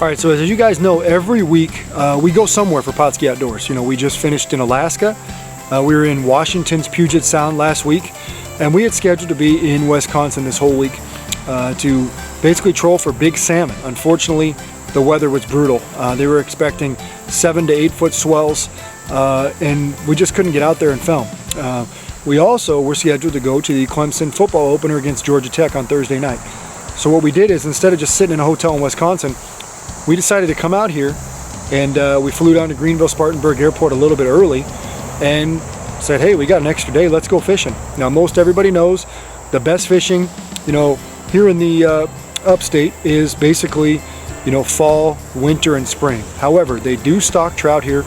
All right, so as you guys know, every week we go somewhere for Pautzke Outdoors. You know, we just finished in Alaska. We were in Washington's Puget Sound last week, and we had scheduled to be in Wisconsin this whole week to basically troll for big salmon. Unfortunately, the weather was brutal. They were expecting 7 to 8 foot swells, and we just couldn't get out there and film. We also were scheduled to go to the Clemson football opener against Georgia Tech on Thursday night. So what we did is, instead of just sitting in a hotel in Wisconsin, we decided to come out here, and we flew down to Greenville-Spartanburg Airport a little bit early and said, hey, we got an extra day, let's go fishing. Now, most everybody knows the best fishing, you know, here in the upstate is basically, you know, fall, winter, and spring. However, they do stock trout here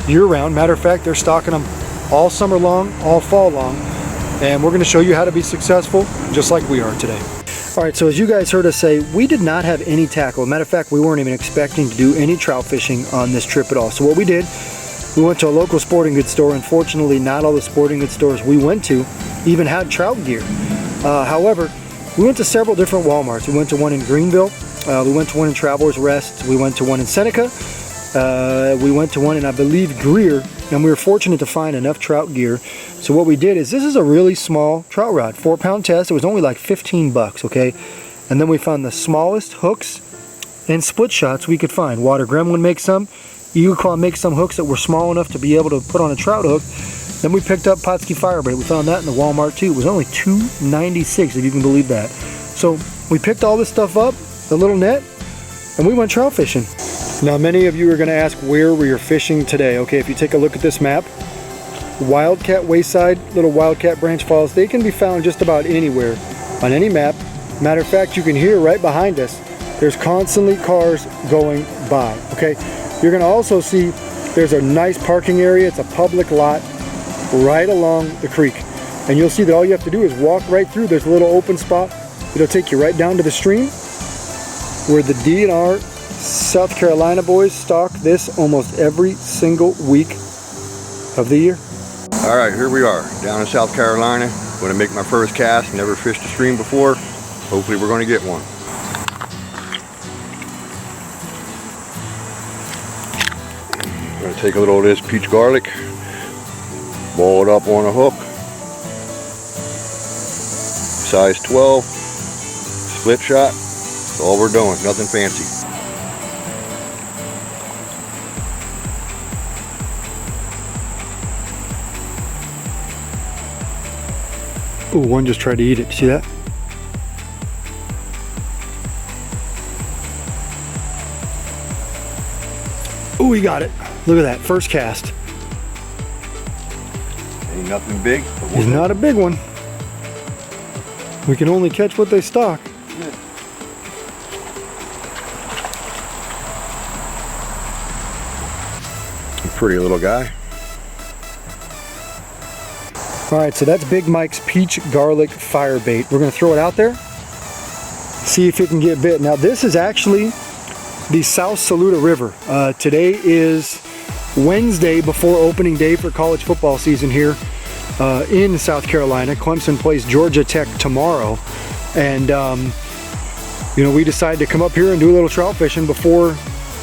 year-round. Matter of fact, they're stocking them all summer long, all fall long, and we're going to show you how to be successful just like we are today. All right, so as you guys heard us say, we did not have any tackle. Matter of fact, we weren't even expecting to do any trout fishing on this trip at all. So what we did, we went to a local sporting goods store. Unfortunately, not all the sporting goods stores we went to even had trout gear. However, we went to several different Walmarts. We went to one in Greenville, we went to one in Travelers Rest, we went to one in Seneca, we went to one in, I believe, Greer, and we were fortunate to find enough trout gear. So what we did is, this is a really small trout rod, 4-pound test. It was only like 15 bucks, okay? And then we found the smallest hooks and split shots we could find. Water Gremlin makes some, Eagle Claw makes some hooks that were small enough to be able to put on a trout hook. Then we picked up Pautzke firebait. We found that in the Walmart too. It was only $2.96, if you can believe that. So we picked all this stuff up, the little net, and we went trout fishing. Now, many of you are going to ask where we are fishing today. Okay, if you take a look at this map, Wildcat Wayside, little Wildcat Branch Falls, they can be found just about anywhere on any map. Matter of fact, you can hear right behind us, there's constantly cars going by. Okay, you're going to also see there's a nice parking area. It's a public lot right along the creek, and you'll see that all you have to do is walk right through. There's a little open spot. It'll take you right down to the stream where the DNR South Carolina boys stock this almost every single week of the year. All right, here we are down in South Carolina. Going to make my first cast. Never fished a stream before. Hopefully we're going to get one. I'm going to take a little of this peach garlic, boil it up on a hook, size 12, split shot. That's all we're doing, nothing fancy. Ooh, one just tried to eat it. See that? Ooh, he got it. Look at that, first cast. Ain't nothing big. He's not a big one. We can only catch what they stock. Yeah. Pretty little guy. All right, so that's Big Mike's peach garlic fire bait. We're gonna throw it out there, see if it can get bit. Now, this is actually the South Saluda River. Today is Wednesday before opening day for college football season here in South Carolina. Clemson plays Georgia Tech tomorrow, and you know, we decided to come up here and do a little trout fishing before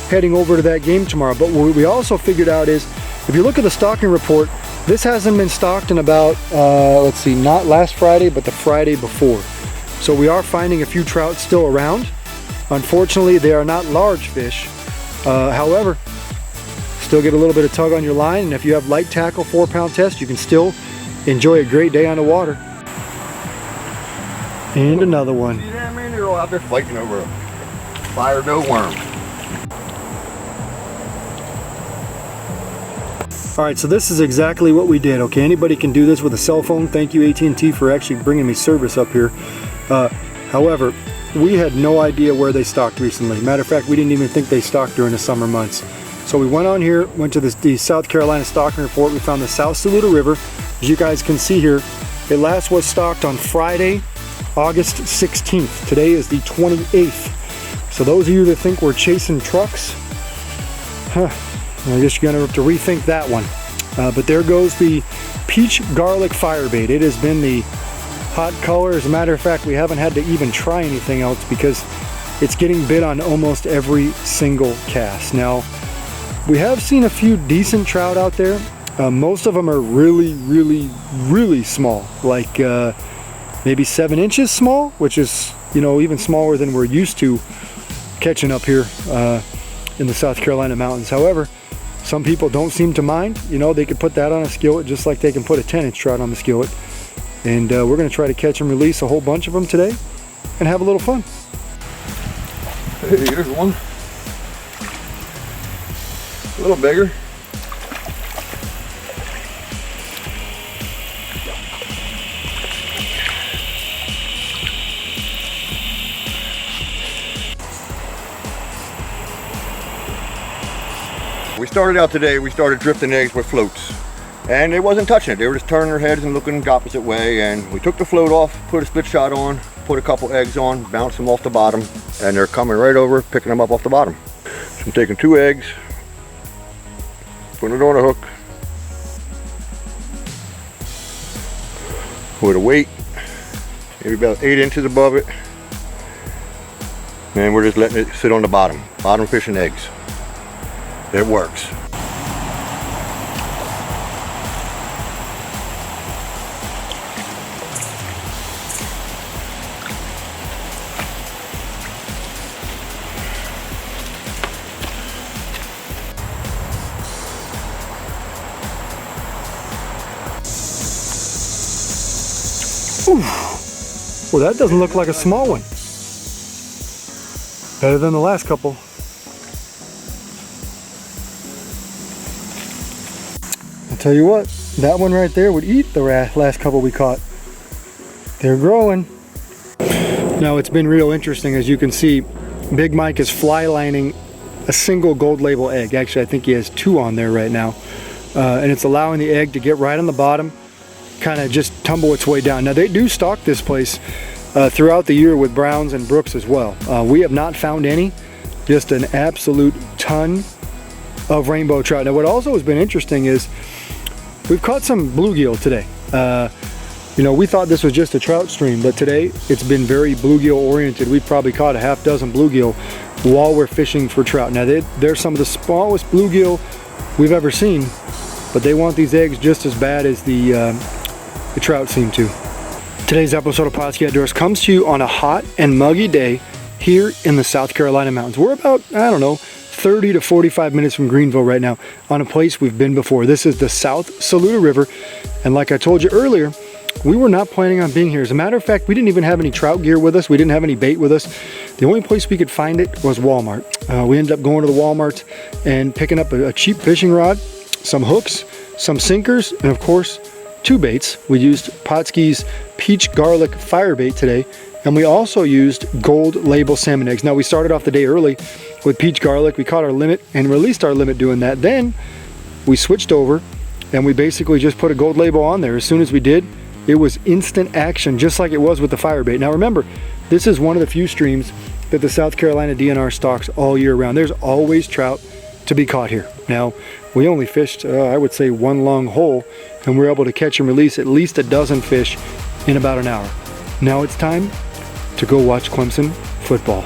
heading over to that game tomorrow. But what we also figured out is, if you look at the stocking report, this hasn't been stocked in about, let's see, not last Friday, but the Friday before. So we are finding a few trout still around. Unfortunately, they are not large fish. However, still get a little bit of tug on your line, and if you have light tackle, 4-pound test, you can still enjoy a great day on the water. And another one. See that, man? They're all out there fighting over a fire dough worm. All right, so this is exactly what we did. Okay, anybody can do this with a cell phone. Thank you, AT&T, for actually bringing me service up here. However, we had no idea where they stocked recently. Matter of fact, we didn't even think they stocked during the summer months. So we went on here, went to the South Carolina stocking report. We found the South Saluda River. As you guys can see here, it last was stocked on Friday, August 16th. Today is the 28th. So those of you that think we're chasing trucks, I guess you're gonna have to rethink that one. But there goes the peach garlic fire bait. It has been the hot color. As a matter of fact, we haven't had to even try anything else because it's getting bit on almost every single cast. Now, we have seen a few decent trout out there. Most of them are really, really, really small, like maybe 7 inches small, which is, you know, even smaller than we're used to catching up here in the South Carolina mountains. However, some people don't seem to mind. You know, they could put that on a skillet just like they can put a 10-inch trout on the skillet. And we're going to try to catch and release a whole bunch of them today and have a little fun. Hey, here's one. A little bigger. We started out today, we started drifting eggs with floats. And they wasn't touching it, they were just turning their heads and looking the opposite way. And we took the float off, put a split shot on, put a couple eggs on, bounced them off the bottom, and they're coming right over, picking them up off the bottom. So I'm taking 2 eggs, putting it on a hook with a weight, maybe about 8 inches above it. And we're just letting it sit on the bottom fishing eggs. It works. Ooh. Well, that doesn't look like a small one. Better than the last couple. I'll tell you what, that one right there would eat the last couple we caught. They're growing. Now, it's been real interesting. As you can see, Big Mike is fly lining a single gold label egg. Actually, I think he has 2 on there right now. And it's allowing the egg to get right on the bottom, kind of just tumble its way down. Now, they do stock this place throughout the year with browns and brooks as well. We have not found any, just an absolute ton of rainbow trout. Now, what also has been interesting is we've caught some bluegill today. You know, we thought this was just a trout stream, but today it's been very bluegill oriented. We've probably caught a half dozen bluegill while we're fishing for trout. Now, they're some of the smallest bluegill we've ever seen, but they want these eggs just as bad as the trout seem to. Today's episode of Pautzke Outdoors comes to you on a hot and muggy day here in the South Carolina mountains. We're about, I don't know, 30 to 45 minutes from Greenville right now on a place we've been before. This is the South Saluda River, and like I told you earlier, we were not planning on being here. As a matter of fact, we didn't even have any trout gear with us. We didn't have any bait with us. The only place we could find it was Walmart. We ended up going to the Walmart and picking up a cheap fishing rod, some hooks, some sinkers, and of course, 2 baits. We used Pautzke's peach garlic fire bait today, and we also used gold label salmon eggs. Now, we started off the day early with peach garlic. We caught our limit and released our limit doing that. Then we switched over and we basically just put a gold label on there. As soon as we did, it was instant action, just like it was with the fire bait. Now remember, this is one of the few streams that the South Carolina DNR stocks all year round. There's always trout to be caught here. Now, we only fished, I would say, 1 long hole, and we were able to catch and release at least a dozen fish in about an hour. Now it's time to go watch Clemson football.